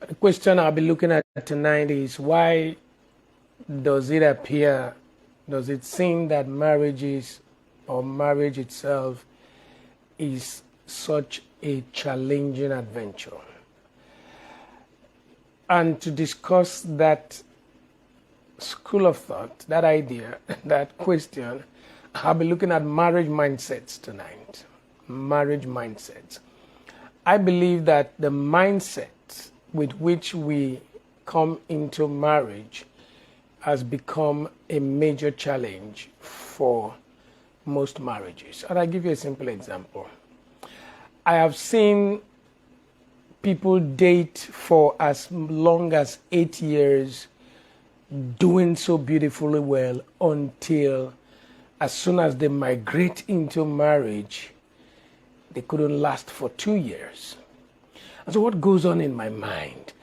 The question I'll be looking at tonight is why does it appear, does it seem that marriages or marriage itself is such a challenging adventure? And to discuss that school of thought, that idea, that question, I'll be looking at marriage mindsets tonight. Marriage mindsets. I believe that the mindset with which we come into marriage has become a major challenge for most marriages. And I'll give you a simple example. I have seen people date for as long as 8 years, doing so beautifully well, until as soon as they migrate into marriage, they couldn't last for 2 years. And so what goes on in my mind?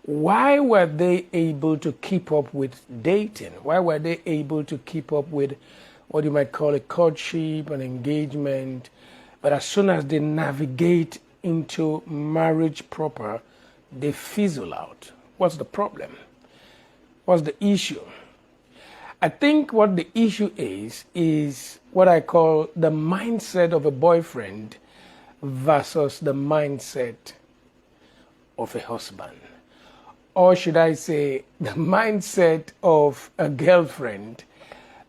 Why were they able to keep up with dating? Why were they able to keep up with what you might call a courtship, an engagement? But as soon as they navigate into marriage proper, they fizzle out. What's the problem? What's the issue? I think what the issue is what I call the mindset of a boyfriend versus the mindset of a husband. Or should I say, the mindset of a girlfriend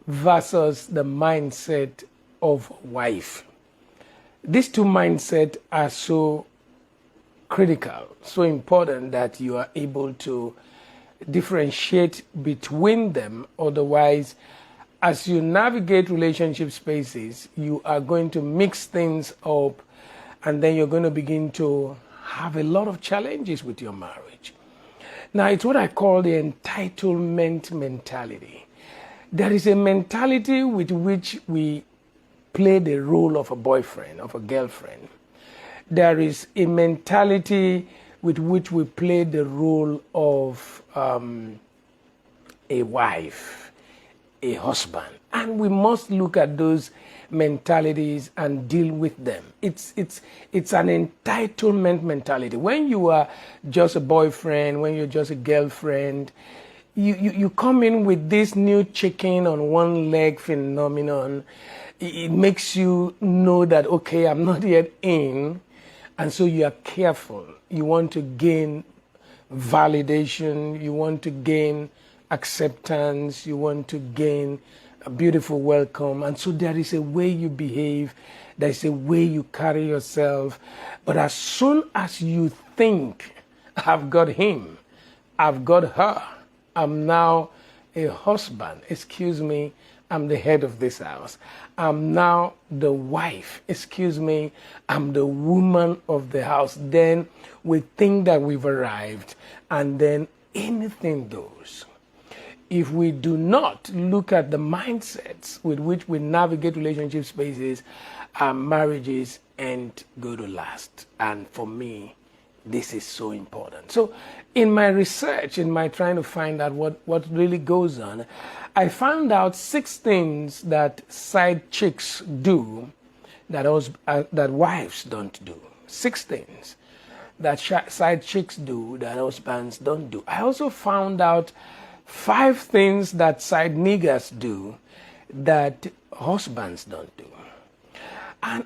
versus the mindset of a wife. These two mindsets are so critical, so important that you are able to differentiate between them. Otherwise, as you navigate relationship spaces, you are going to mix things up, and then you're going to begin to have a lot of challenges with your marriage. Now, it's what I call the entitlement mentality. There is a mentality with which we play the role of a boyfriend, of a girlfriend. There is a mentality with which we play the role of a wife, a husband. And we must look at those mentalities and deal with them. It's an entitlement mentality. When you are just a boyfriend, when you're just a girlfriend, you come in with this new chicken on one leg phenomenon. It makes you know that, okay, I'm not yet in, and so you are careful. You want to gain validation, you want to gain acceptance, you want to gain a beautiful welcome. And so there is a way you behave, there is a way you carry yourself. But as soon as you think, I've got him, I've got her, I'm now a husband, excuse me, I'm the head of this house, I'm now the wife, excuse me, I'm the woman of the house, then we think that we've arrived, and then anything goes. If we do not look at the mindsets with which we navigate relationship spaces, our marriages ain't going to last. And for me, this is so important. So in my research, in my trying to find out what really goes on, I found out 6 things that side chicks do that wives don't do. 6 things that side chicks do that husbands don't do. I also found out 5 things that side nigas do that husbands don't do. And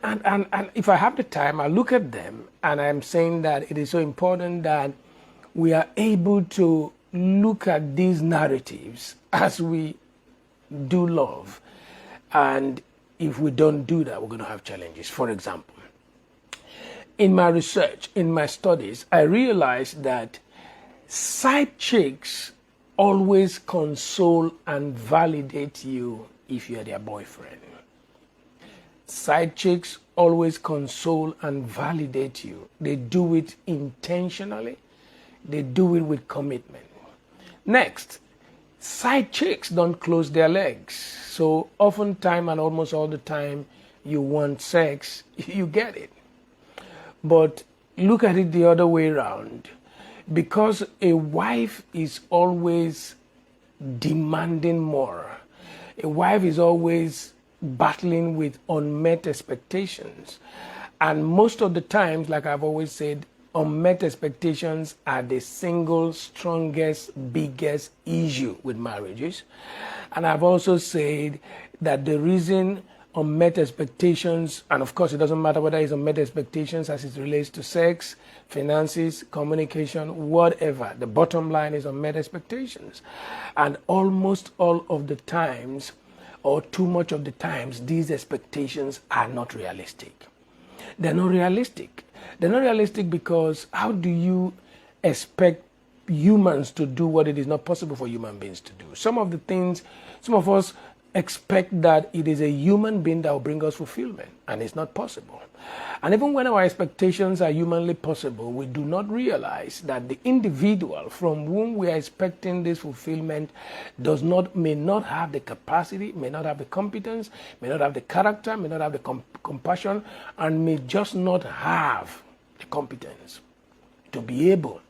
if I have the time, I look at them, and I'm saying that it is so important that we are able to look at these narratives as we do love. And if we don't do that, we're going to have challenges. For example, in my research, in my studies, I realized that side chicks always console and validate you if you're their boyfriend. Side chicks always console and validate you. They do it intentionally. They do it with commitment. Next, side chicks don't close their legs. So oftentimes and almost all the time you want sex, you get it. But look at it the other way around. Because a wife is always demanding more. A wife is always battling with unmet expectations. And most of the times, like I've always said, unmet expectations are the single strongest, biggest issue with marriages. And I've also said that the reason unmet expectations, and of course it doesn't matter whether it's unmet expectations as it relates to sex, finances, communication, whatever, the bottom line is unmet expectations. And almost all of the times, or too much of the times, these expectations are not realistic. They're not realistic. They're not realistic because how do you expect humans to do what it is not possible for human beings to do? Some of us expect that it is a human being that will bring us fulfillment, and it's not possible. And even when our expectations are humanly possible, we do not realize that the individual from whom we are expecting this fulfillment may not have the capacity, may not have the competence, may not have the character, may not have the compassion, and may just not have the competence to be able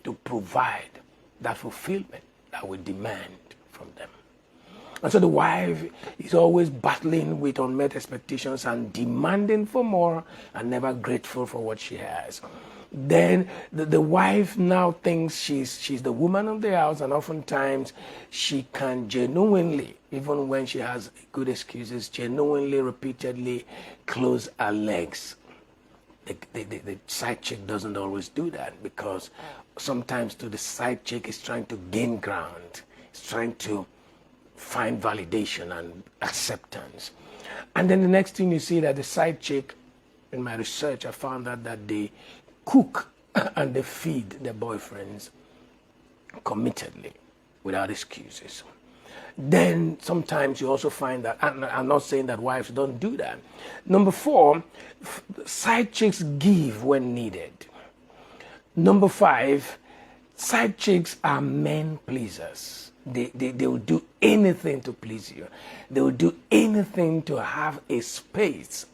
to provide that fulfillment that we demand from them. And so the wife is always battling with unmet expectations and demanding for more and never grateful for what she has. Then the wife now thinks she's the woman of the house, and oftentimes she can genuinely, even when she has good excuses, genuinely, repeatedly close her legs. The side chick doesn't always do that, because sometimes the side chick is trying to gain ground. It's trying to find validation and acceptance. And then the next thing you see that the side chick, in my research, I found out that they cook and they feed their boyfriends committedly without excuses. Then sometimes you also find that, and I'm not saying that wives don't do that. Number 4, side chicks give when needed. Number 5, side chicks are men pleasers. They will do anything to please you. They will do anything to have a space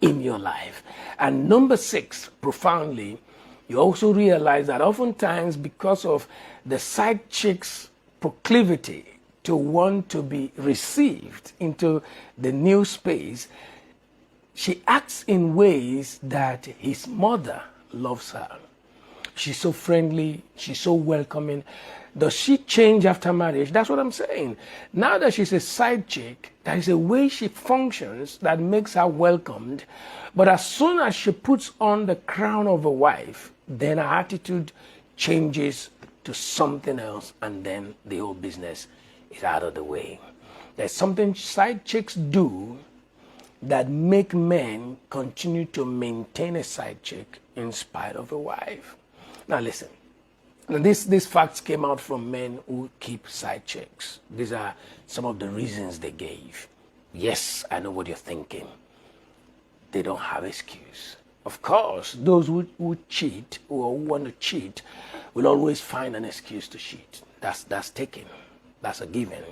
in your life. And number 6, profoundly, you also realize that oftentimes, because of the side chick's proclivity to want to be received into the new space, she acts in ways that his mother loves her. She's so friendly, she's so welcoming. Does she change after marriage? That's what I'm saying. Now that she's a side chick, there is a way she functions that makes her welcomed. But as soon as she puts on the crown of a wife, then her attitude changes to something else, and then the whole business is out of the way. There's something side chicks do that make men continue to maintain a side chick in spite of a wife. Now listen. Now, these facts came out from men who keep side chicks. These are some of the reasons they gave. Yes, I know what you're thinking. They don't have excuse. Of course, those who cheat or who want to cheat will always find an excuse to cheat. That's taken. That's a given.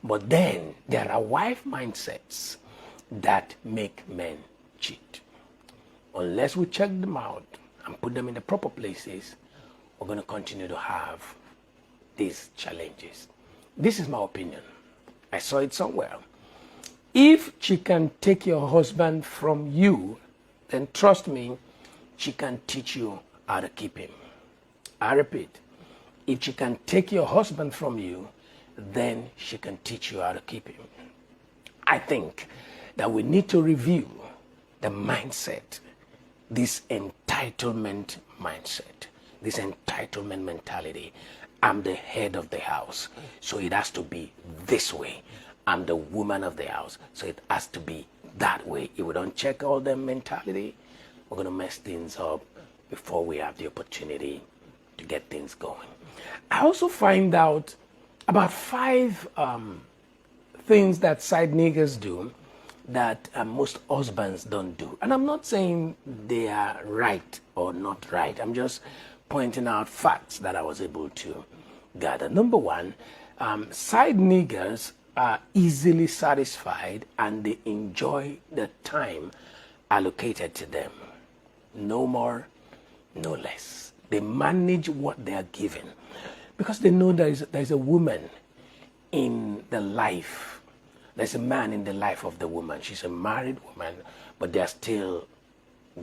But then there are wife mindsets that make men cheat. Unless we check them out and put them in the proper places, we're going to continue to have these challenges. This is my opinion. I saw it somewhere. If she can take your husband from you, then trust me, she can teach you how to keep him. I repeat, if she can take your husband from you, then she can teach you how to keep him. I think that we need to review the mindset, this entitlement mindset. This entitlement mentality. I'm the head of the house, so it has to be this way. I'm the woman of the house, so it has to be that way. If we don't check all the mentality, we're going to mess things up before we have the opportunity to get things going. I also find out about 5 things that side niggers do that most husbands don't do. And I'm not saying they are right or not right. I'm just pointing out facts that I was able to gather. Number 1, side niggers are easily satisfied and they enjoy the time allocated to them. No more, no less. They manage what they are given because they know there's a woman in the life. There's a man in the life of the woman. She's a married woman, but they're still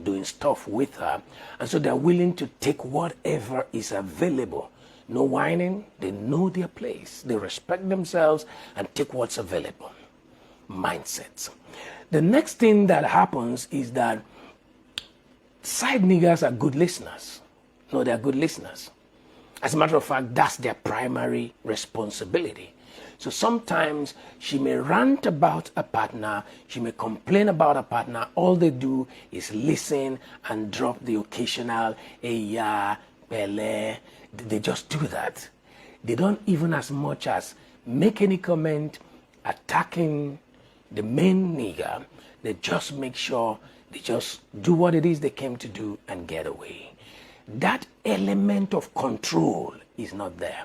doing stuff with her. And so they're willing to take whatever is available. No whining. They know their place. They respect themselves and take what's available. Mindsets. The next thing that happens is that side niggas are good listeners. No, they're good listeners. As a matter of fact, that's their primary responsibility. So sometimes she may rant about a partner, she may complain about a partner. All they do is listen and drop the occasional, hey, yeah, pele. They just do that. They don't even as much as make any comment attacking the main nigga. They just make sure they just do what it is they came to do and get away. That element of control is not there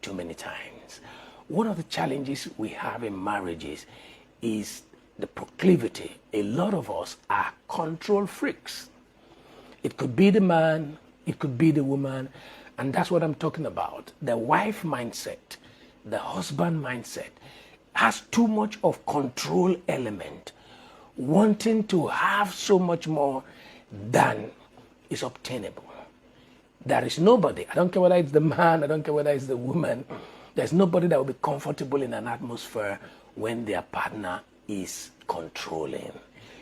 too many times. One of the challenges we have in marriages is the proclivity. A lot of us are control freaks. It could be the man, it could be the woman, and that's what I'm talking about. The wife mindset, the husband mindset has too much of control element, wanting to have so much more than is obtainable. There is nobody, I don't care whether it's the man, I don't care whether it's the woman, there's nobody that will be comfortable in an atmosphere when their partner is controlling.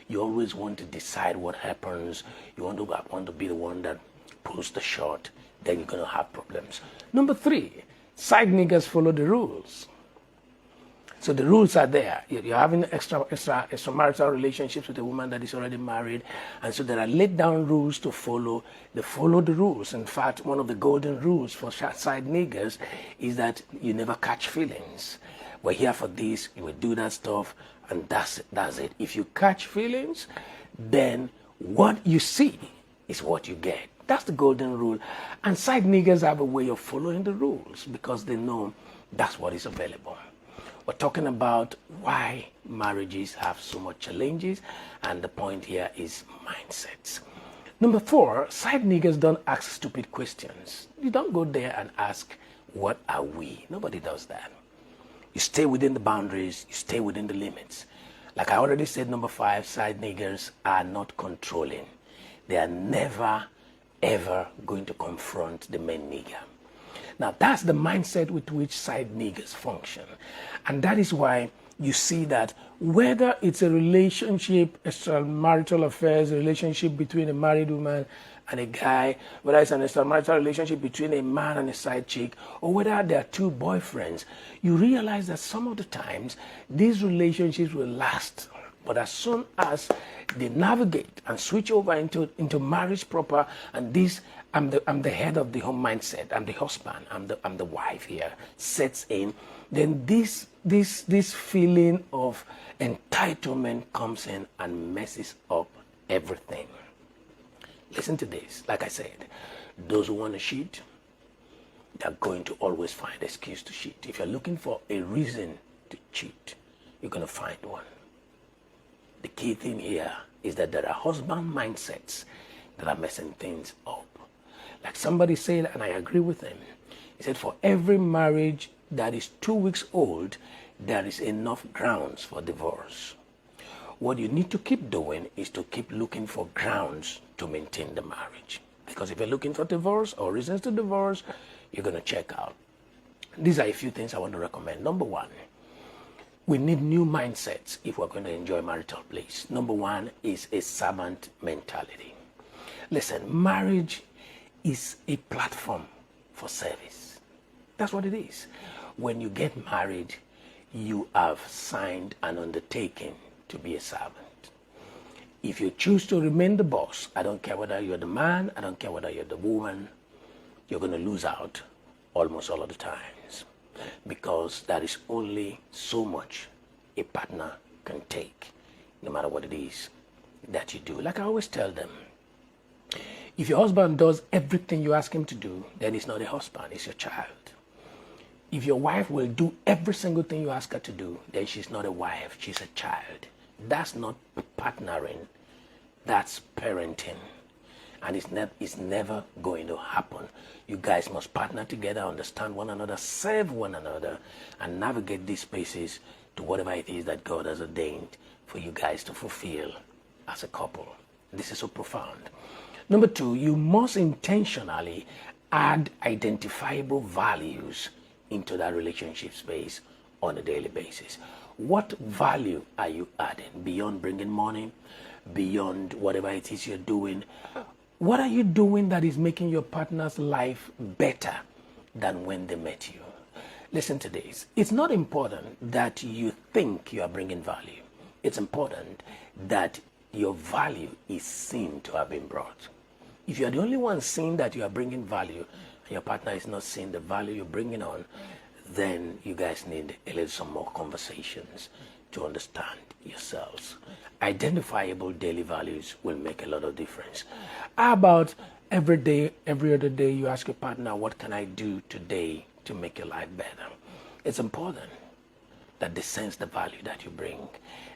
You always want to decide what happens. You want to be the one that pulls the shot. Then you're going to have problems. Number 3, side niggas follow the rules. So the rules are there. You're having extramarital relationships with a woman that is already married. And so there are laid down rules to follow. They follow the rules. In fact, one of the golden rules for side niggers is that you never catch feelings. We're here for this, you will do that stuff, and that's it. If you catch feelings, then what you see is what you get. That's the golden rule. And side niggers have a way of following the rules because they know that's what is available. We're talking about why marriages have so much challenges, and the point here is mindsets. Number 4, side niggers don't ask stupid questions. You don't go there and ask, what are we? Nobody does that. You stay within the boundaries, you stay within the limits. Like I already said, number 5, side niggers are not controlling. They are never, ever going to confront the main nigger. Now, that's the mindset with which side niggers function. And that is why you see that whether it's a relationship, extramarital affairs, a relationship between a married woman and a guy, whether it's an extramarital relationship between a man and a side chick, or whether they are 2 boyfriends, you realize that some of the times these relationships will last. But as soon as they navigate and switch over into marriage proper, and this, I'm the head of the home mindset, I'm the husband, I'm the wife here, sets in, then this feeling of entitlement comes in and messes up everything. Listen to this. Like I said, those who want to cheat, they're going to always find an excuse to cheat. If you're looking for a reason to cheat, you're going to find one. The key thing here is that there are husband mindsets that are messing things up. Like somebody said, and I agree with him, he said, for every marriage that is 2 weeks old, there is enough grounds for divorce. What you need to keep doing is to keep looking for grounds to maintain the marriage. Because if you're looking for divorce or reasons to divorce, you're going to check out. These are a few things I want to recommend. Number 1, we need new mindsets if we're going to enjoy marital bliss. Number 1 is a servant mentality. Listen, marriage is a platform for service. That's what it is. When you get married, you have signed an undertaking to be a servant. If you choose to remain the boss, I don't care whether you're the man, I don't care whether you're the woman, you're going to lose out almost all of the times, because there is only so much a partner can take, no matter what it is that you do. Like I always tell them, if your husband does everything you ask him to do, then he's not a husband, he's your child. If your wife will do every single thing you ask her to do, then she's not a wife, she's a child. That's not partnering, that's parenting. And it's never going to happen. You guys must partner together, understand one another, serve one another, and navigate these spaces to whatever it is that God has ordained for you guys to fulfill as a couple. This is so profound. Number two, you must intentionally add identifiable values into that relationship space on a daily basis. What value are you adding beyond bringing money, beyond whatever it is you're doing? What are you doing that is making your partner's life better than when they met you? Listen to this. It's not important that you think you are bringing value. It's important that your value is seen to have been brought. If you're the only one seeing that you are bringing value and your partner is not seeing the value you're bringing on, then you guys need a little some more conversations to understand yourselves. Identifiable daily values will make a lot of difference. How about every day, every other day, you ask your partner, what can I do today to make your life better? It's important that they sense the value that you bring.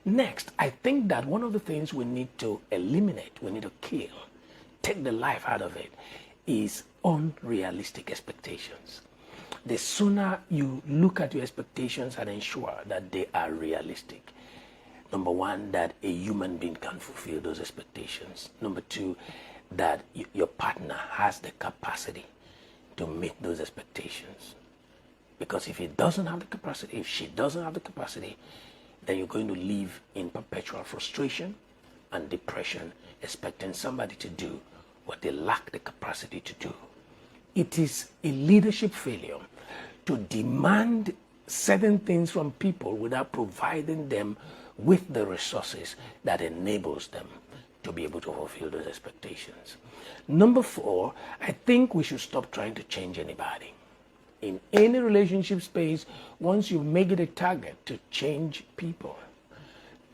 Next, I think that one of the things we need to eliminate, we need to kill, take the life out of it, is unrealistic expectations. The sooner you look at your expectations and ensure that they are realistic. Number one, that a human being can fulfill those expectations. Number two, that your partner has the capacity to meet those expectations. Because if he doesn't have the capacity, if she doesn't have the capacity, then you're going to live in perpetual frustration and depression, expecting somebody to do what they lack the capacity to do. It is a leadership failure to demand certain things from people without providing them with the resources that enables them to be able to fulfill those expectations. Number four, I think we should stop trying to change anybody. In any relationship space, once you make it a target to change people,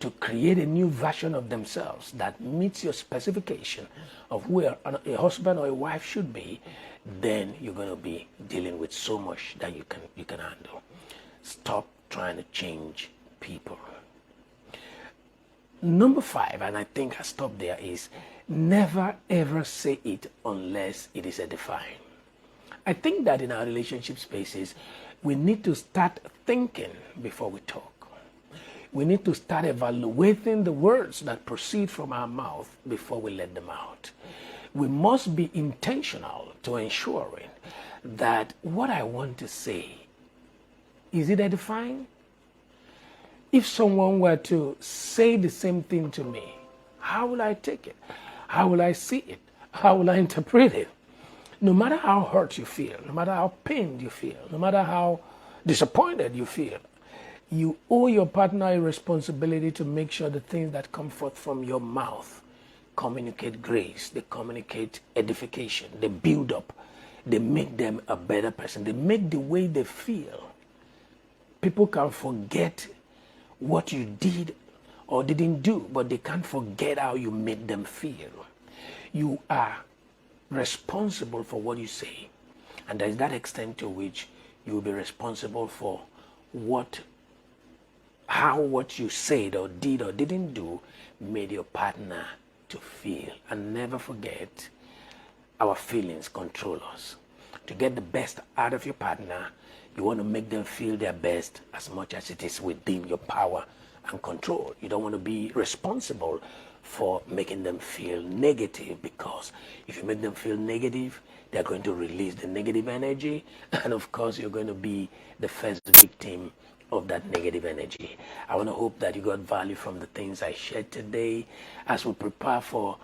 to create a new version of themselves that meets your specification of who a husband or a wife should be, then you're going to be dealing with so much that you can handle. Stop trying to change people. Number five, and I think I stop there, is never ever say it unless it is edifying. I think that in our relationship spaces, we need to start thinking before we talk. We need to start evaluating the words that proceed from our mouth before we let them out. We must be intentional to ensuring that what I want to say, is it edifying? If someone were to say the same thing to me, how will I take it? How will I see it? How will I interpret it? No matter how hurt you feel, no matter how pained you feel, no matter how disappointed you feel, you owe your partner a responsibility to make sure the things that come forth from your mouth communicate grace, they communicate edification, they build up, they make them a better person, they make the way they feel. People can forget what you did or didn't do, but they can't forget how you made them feel. You are responsible for what you say, and there is that extent to which you will be responsible for how what you said or did or didn't do made your partner to feel. And never forget, our feelings control us. To get the best out of your partner, you want to make them feel their best as much as it is within your power and control. You don't want to be responsible for making them feel negative, because if you make them feel negative, they're going to release the negative energy, and of course you're going to be the first victim of that negative energy. I want to hope that you got value from the things I shared today. As we prepare for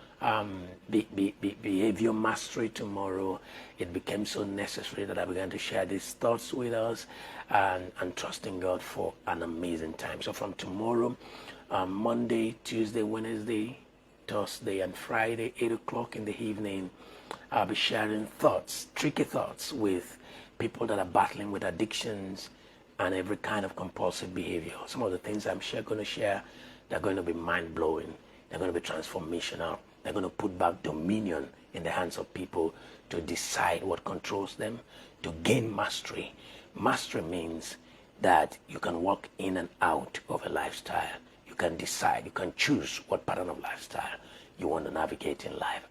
behavior mastery tomorrow, it became so necessary that I began to share these thoughts with us, and trusting God for an amazing time. So from tomorrow, Monday, Tuesday, Wednesday, Thursday, and Friday, 8 o'clock in the evening, I'll be sharing thoughts, tricky thoughts, with people that are battling with addictions and every kind of compulsive behavior. Some of the things I'm going to share, they're going to be mind-blowing. They're going to be transformational. They're going to put back dominion in the hands of people to decide what controls them, to gain mastery. Mastery means that you can walk in and out of a lifestyle. You can decide, you can choose what pattern of lifestyle you want to navigate in life.